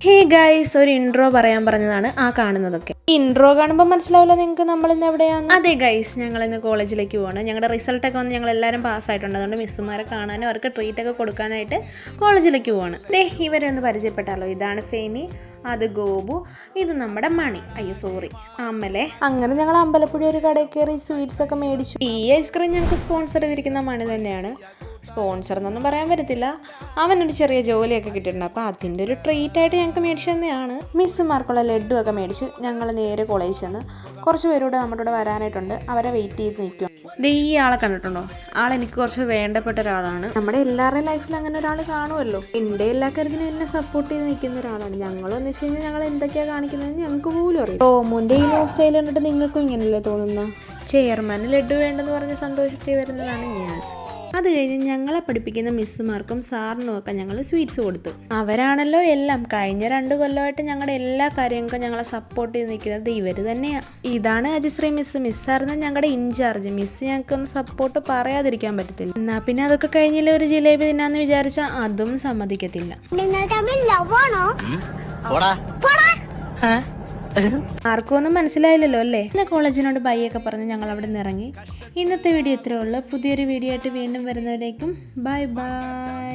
Hey guys, ഒരു intro പറയാൻ പറഞ്ഞതാണ് ആ കാണുന്നതൊക്കെ. ഇൻട്രോ കാണുമ്പോൾ മനസ്സിലാവില്ല നിങ്ങൾക്ക് നമ്മളിന്ന് എവിടെയാണ്. അതെ ഗൈസ്, ഞങ്ങളിന്ന് കോളേജിലേക്ക് പോവാണ്. ഞങ്ങളുടെ റിസൾട്ടൊക്കെ വന്ന് ഞങ്ങൾ എല്ലാവരും പാസ്സായിട്ടുണ്ട്. അതുകൊണ്ട് മിസ്സുമാരെ കാണാനും അവർക്ക് ട്രീറ്റൊക്കെ കൊടുക്കാനായിട്ട് കോളേജിലേക്ക് പോവാണ്. ഇവരെ ഒന്ന് പരിചയപ്പെട്ടാലോ. ഇതാണ് ഫെനി, അത് ഗോപു, ഇത് നമ്മുടെ മണി. അയ്യോ സോറി, അമ്മലേ. അങ്ങനെ ഞങ്ങൾ അമ്പലപ്പുഴ ഒരു കടയിൽ കയറി സ്വീറ്റ്സ് ഒക്കെ മേടിച്ചു. ഈ ഐസ്ക്രീം ഞങ്ങൾക്ക് സ്പോൺസർ ചെയ്തിരിക്കുന്ന മണി തന്നെയാണ്. സ്പോൺസർ എന്നൊന്നും പറയാൻ പറ്റത്തില്ല, അവനൊരു ചെറിയ ജോലിയൊക്കെ കിട്ടിയിട്ടുണ്ട്. അപ്പോൾ അതിൻ്റെ ഒരു ട്രീറ്റായിട്ട് ഞങ്ങൾക്ക് മേടിച്ചു തന്നെയാണ്. മിസ്സുമാർക്കുള്ള ലഡ്ഡു ഒക്കെ മേടിച്ച് ഞങ്ങൾ നേരെ കോളേജിൽ ചെന്ന് കുറച്ച് പേരൂടെ നമ്മുടെ കൂടെ വരാനായിട്ടുണ്ട്. അവരെ വെയിറ്റ് ചെയ്ത് നിൽക്കും. ഈ ആളെ കണ്ടിട്ടുണ്ടോ? ആളെനിക്ക് കുറച്ച് വേണ്ടപ്പെട്ട ഒരാളാണ്. നമ്മുടെ എല്ലാവരുടെയും ലൈഫിൽ അങ്ങനെ ഒരാൾ കാണുമല്ലോ. എൻ്റെ എല്ലാ കാര്യത്തിനും എന്നെ സപ്പോർട്ട് ചെയ്ത് നിൽക്കുന്ന ഒരാളാണ്. ഞങ്ങളെന്ന് വെച്ച് കഴിഞ്ഞാൽ ഞങ്ങൾ എന്തൊക്കെയാണ് കാണിക്കുന്നത് ഞങ്ങൾക്ക് പോലും അറിയാം. റോമുൻ്റെ ഈ ലോ സ്റ്റൈൽ കണ്ടിട്ട് നിങ്ങൾക്കും ഇങ്ങനെയല്ലേ തോന്നുന്ന? ചെയർമാന് ലഡ്ഡു വേണ്ടെന്ന് പറഞ്ഞ സന്തോഷത്തിൽ വരുന്നതാണ് ഞാൻ. അത് കഴിഞ്ഞ് ഞങ്ങളെ പഠിപ്പിക്കുന്ന മിസ്സുമാർക്കും സാറിനും ഒക്കെ ഞങ്ങൾ സ്വീറ്റ്സ് കൊടുത്തു. അവരാണല്ലോ എല്ലാം. കഴിഞ്ഞ 2 കൊല്ലമായിട്ട് ഞങ്ങളുടെ എല്ലാ കാര്യങ്ങൾക്കും ഞങ്ങളെ സപ്പോർട്ട് ചെയ്ത് നിൽക്കുന്നത് ഇവർ തന്നെയാണ്. ഇതാണ് അജശ്രീ മിസ്. മിസ്സായിരുന്നു ഞങ്ങളുടെ ഇൻചാർജ്. മിസ് ഞങ്ങൾക്കൊന്ന് സപ്പോർട്ട് പറയാതിരിക്കാൻ പറ്റത്തില്ല. എന്നാ പിന്നെ അതൊക്കെ കഴിഞ്ഞില്ല ഒരു ജിലേബി തിന്നാന്ന് വിചാരിച്ചാൽ അതും സമ്മതിക്കത്തില്ല. ആർക്കും ഒന്നും മനസ്സിലായില്ലല്ലോ അല്ലേ? പിന്നെ കോളേജിനോട് ബൈ ഒക്കെ പറഞ്ഞ് ഞങ്ങൾ അവിടെ നിന്ന് ഇറങ്ങി. ഇന്നത്തെ വീഡിയോ ഇത്രയേ ഉള്ളൂ. പുതിയൊരു വീഡിയോ ആയിട്ട് വീണ്ടും വരുന്നവരേക്കും ബൈ ബൈ.